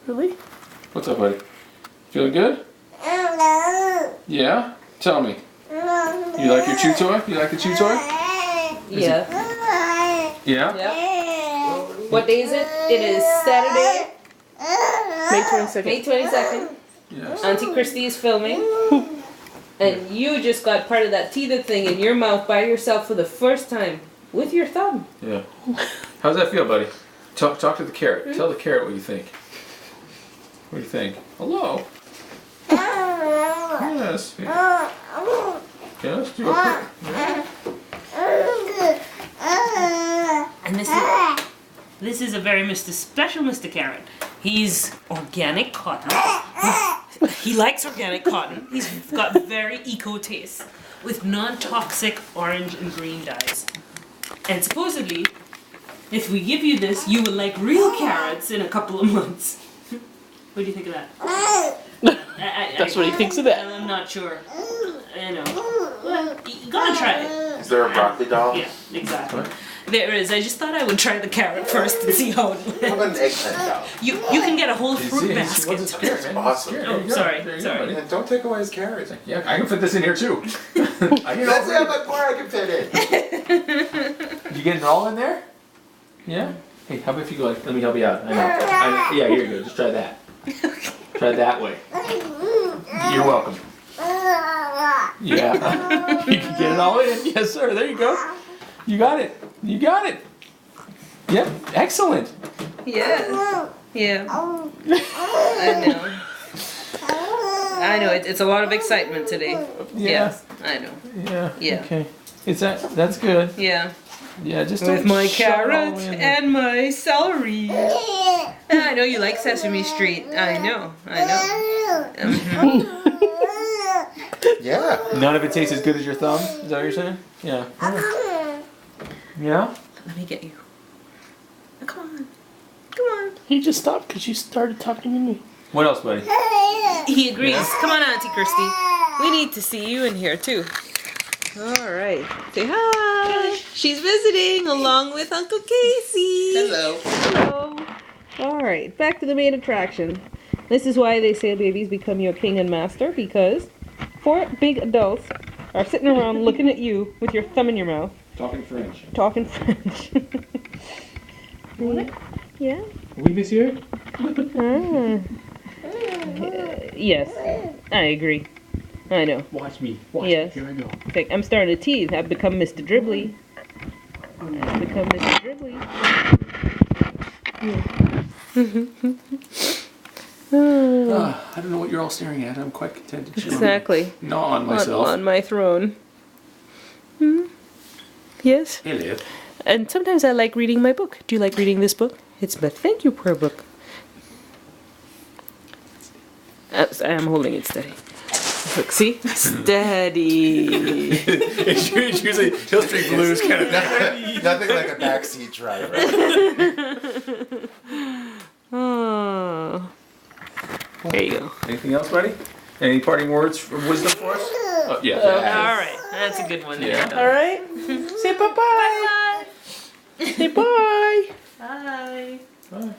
Really? What's up, buddy? Feeling good? Yeah? Tell me. You like your chew toy? You like the chew toy? Yeah. Yeah? Yeah. What day is it? It is Saturday, May 22nd. May 22nd. Yes. Auntie Christy is filming. And you just got part of that teeth thing in your mouth by yourself for the first time with your thumb. Yeah. How's that feel, buddy? Talk to the carrot. Tell the carrot what you think. What do you think? Hello? Yes. Yes, do it. And this is a very special Mr. Carrot. He's organic cotton. He likes organic cotton. He's got very eco taste with non-toxic orange and green dyes. And supposedly, if we give you this, you will like real carrots in a couple of months. What do you think of that? That's what he thinks of that. I'm not sure. I know. Well, you gotta try it. Is there a broccoli doll? Yeah, exactly. There is. I just thought I would try the carrot first and see how it How went. about an eggplant doll? You can get a whole fruit What's basket. his carrot, man? Awesome. There Oh, you go. sorry, There you sorry. go, buddy. And don't take away his carrots. Yeah, I can fit this in here too. I can That's how much more I can fit in. You getting it all in there? Yeah? Hey, how about if you go like, let me help you out. Yeah, here you go. Just try that. Try it that way. You're welcome. Yeah. You can get it all in. Yes, sir. There you go. You got it. You got it. Yep. Excellent. Yeah. Yeah. I know. I know. It's a lot of excitement today. Yeah. Yes, I know. Yeah. Yeah. Okay. That's good. Yeah. Yeah, just With don't my shove it all carrot in. and my celery. I know you like Sesame Street. I know. Yeah. None of it tastes as good as your thumb? Is that what you're saying? Yeah. Yeah? Let me get you. Come on. Come on. He just stopped because you started talking to me. What else, buddy? He agrees. Come on, Auntie Christy. We need to see you in here too. All right. Say hi. She's visiting along with Uncle Casey. Hello. Hello. All right. Back to the main attraction. This is why they say babies become your king and master, because 4 big adults are sitting around looking at you with your thumb in your mouth, Talking French. talking French. Yeah. Oui, monsieur? Ah. Yes. I agree. I know. Watch me. Yes. Here I go. In fact, I'm starting to tease. I've become Mr. Dribbly. I've become Mr. Dribbly. I don't know what you're all staring at. I'm quite content to chew Exactly. gnaw on myself. On my throne. Yes. Hello. And sometimes I like reading my book. Do you like reading this book? It's my thank you prayer book. I am holding it steady. Look, see? Steady. It's usually Hill Street Blues kind of. Nothing like a backseat driver. Oh. There you go. Anything else, buddy? Any parting words of wisdom for us? Oh, yeah. All right. That's a good one. Yeah. All right. Say bye-bye. Bye. Say bye. Bye. Bye.